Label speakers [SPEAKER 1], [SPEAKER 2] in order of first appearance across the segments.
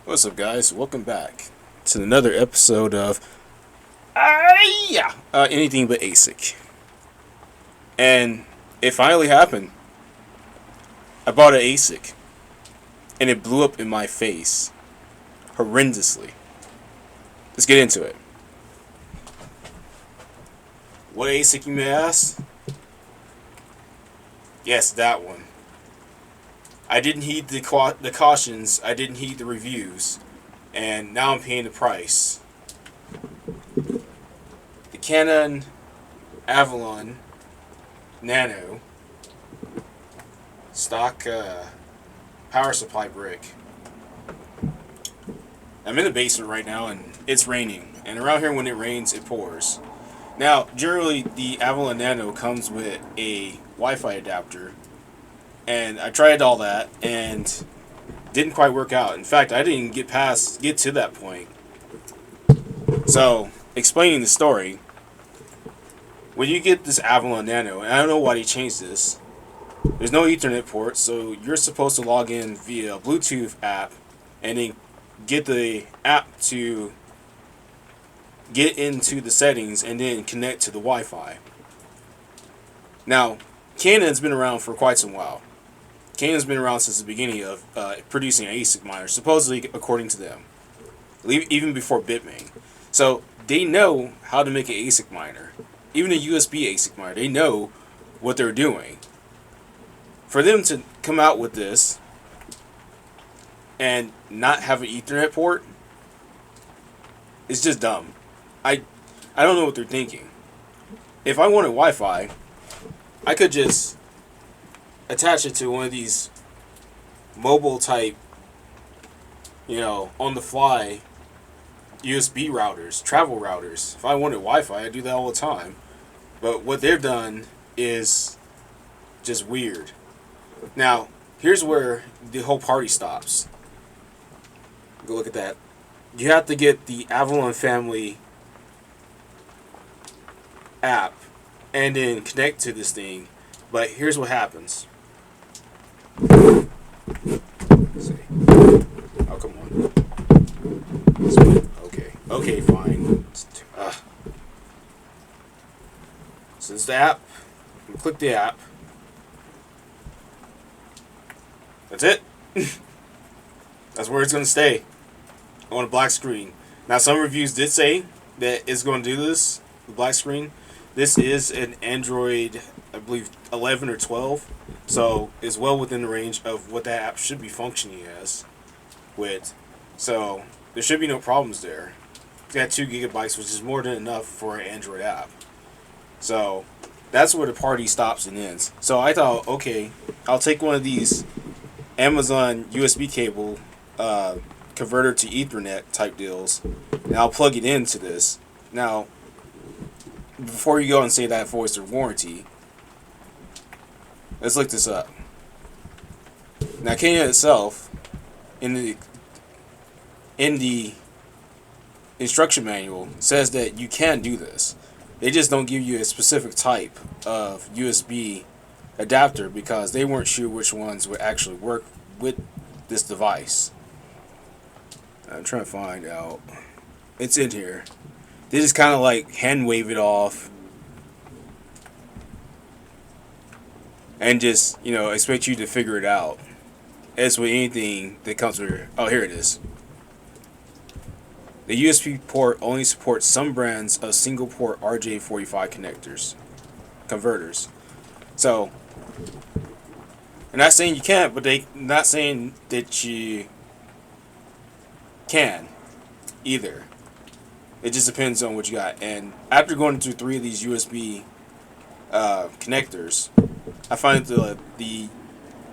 [SPEAKER 1] What's up, guys? Welcome back to another episode of Anything But ASIC. And it finally happened. I bought an ASIC, and it blew up in my face horrendously. Let's get into it. What ASIC, you may ask? Yes, that one. I didn't heed the cautions. I didn't heed the reviews, and now I'm paying the price. The Canaan Nano stock power supply brick. I'm in the basement right now, and it's raining. And around here, when it rains, it pours. Now, generally, the Avalon Nano comes with a Wi-Fi adapter. And I tried all that and didn't quite work out. In fact, I didn't get to that point. So, explaining the story, when you get this Avalon Nano, and I don't know why they changed this, there's no Ethernet port, so you're supposed to log in via a Bluetooth app and then get the app to get into the settings and then connect to the Wi-Fi. Now, Canon's been around for quite some while. Canon's been around since the beginning of producing ASIC miners, supposedly according to them, even before Bitmain. So they know how to make an ASIC miner, even a USB ASIC miner. They know what they're doing. For them to come out with this and not have an Ethernet port is just dumb. I don't know what they're thinking. If I wanted Wi-Fi, I could just attach it to one of these mobile type, on the fly USB routers, travel routers. If I wanted Wi-Fi, I do that all the time. But what they've done is just weird. Now, here's where the whole party stops. Go look at that. You have to get the Avalon family app and then connect to this thing. But here's what happens. Let's see. Oh, come on. Okay, fine. So this is the app. Click the app. That's it. That's where it's going to stay. On a black screen. Now, some reviews did say that it's going to do this, the black screen. This is an Android, I believe, 11 or 12. So it's well within the range of what that app should be functioning as with. So there should be no problems there. It's got 2 gigabytes, which is more than enough for an Android app. So that's where the party stops and ends. So I thought, okay, I'll take one of these Amazon USB cable converter to Ethernet type deals, and I'll plug it into this. Now, before you go and say that voice or warranty, let's look this up. Now, Canaan itself, in the instruction manual, says that you can do this. They just don't give you a specific type of USB adapter because they weren't sure which ones would actually work with this device. I'm trying to find out. It's in here. They just kind of like hand wave it off and just, expect you to figure it out. As with anything that comes with here. Oh, here it is. The USB port only supports some brands of single port RJ45 converters. So, they're not saying you can't, but they're not saying that you can either. It just depends on what you got. And after going through 3 of these USB connectors, I find that the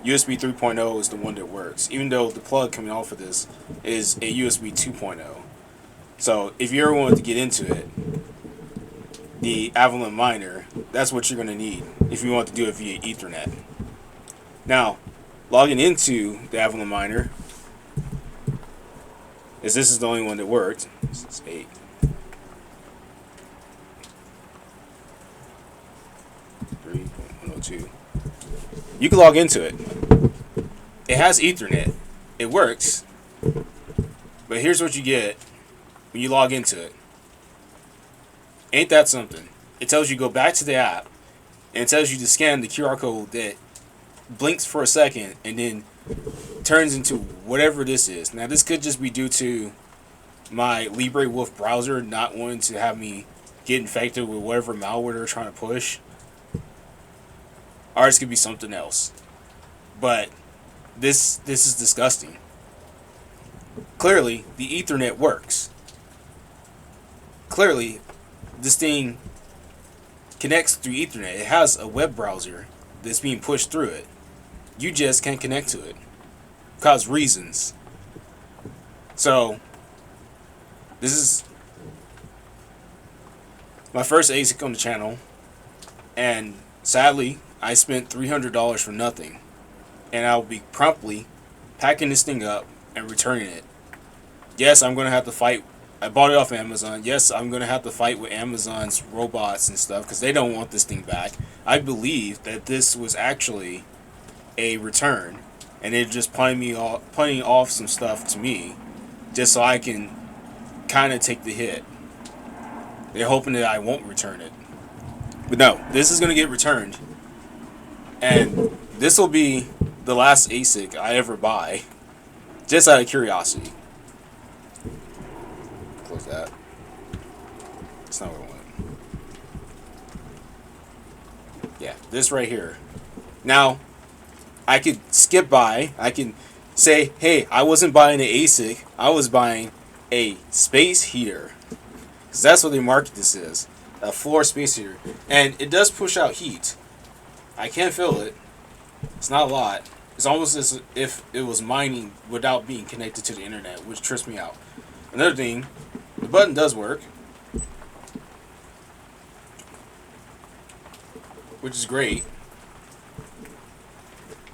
[SPEAKER 1] USB 3.0 is the one that works, even though the plug coming off of this is a USB 2.0. So if you ever wanted to get into it, the Avalon miner, that's what you're going to need if you want to do it via Ethernet. Now, logging into the Avalon miner, as this is the only one that worked. This is 8. 3.102. You can log into it. It has Ethernet. It works. But here's what you get when you log into it. Ain't that something? It tells you go back to the app, and it tells you to scan the QR code that blinks for a second and then turns into whatever this is. Now, this could just be due to my LibreWolf browser not wanting to have me get infected with whatever malware they're trying to push. Or this could be something else. But this is disgusting. Clearly, the Ethernet works. Clearly, this thing connects through Ethernet. It has a web browser that's being pushed through it. You just can't connect to it because reasons. So, this is my first ASIC on the channel, and sadly, I spent $300 for nothing, and I'll be promptly packing this thing up and returning it. Yes, I'm going to have to fight. I bought it off Amazon. Yes, I'm going to have to fight with Amazon's robots and stuff because they don't want this thing back. I believe that this was actually a return, and they're just playing off some stuff to me just so I can kind of take the hit. They're hoping that I won't return it. But no, this is going to get returned. And this will be the last ASIC I ever buy, just out of curiosity. Close that. That's not what I want. Yeah, this right here. Now, I could skip by. I can say, hey, I wasn't buying an ASIC. I was buying a space heater. Because that's what they market this as. A floor space heater. And it does push out heat. I can't feel it. It's not a lot. It's almost as if it was mining without being connected to the internet, which trips me out. Another thing, the button does work, which is great,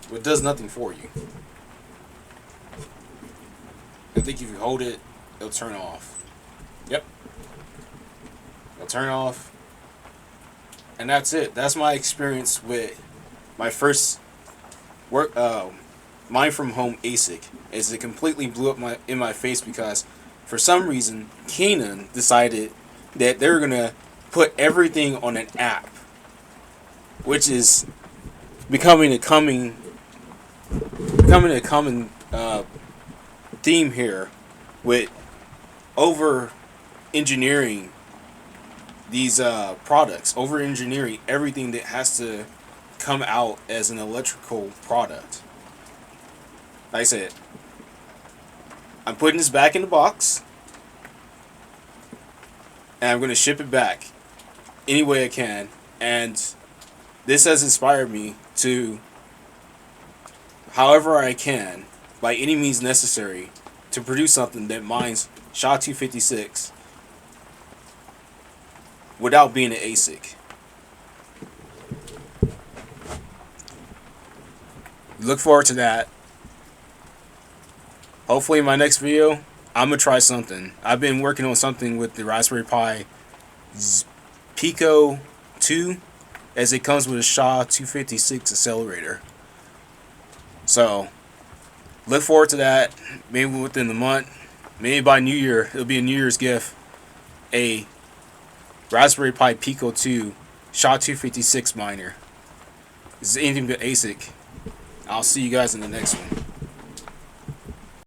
[SPEAKER 1] but it does nothing for you. I think if you hold it, it'll turn off. Yep. It'll turn off. And that's it. That's my experience with my first mine from home ASIC. Is it completely blew up in my face because for some reason Canaan decided that they were gonna put everything on an app, which is becoming a common theme here with over engineering these products, over engineering everything that has to come out as an electrical product. Like I said, I'm putting this back in the box, and I'm going to ship it back any way I can. And this has inspired me to, however I can, by any means necessary, to produce something that mines SHA-256 without being an ASIC. Look forward to that. Hopefully in my next video, I'm going to try something. I've been working on something with the Raspberry Pi Pico 2, as it comes with a SHA-256 accelerator. So, look forward to that. Maybe within the month. Maybe by New Year, it'll be a New Year's gift. A Raspberry Pi Pico 2 SHA-256 miner. This is anything but ASIC. I'll see you guys in the next one.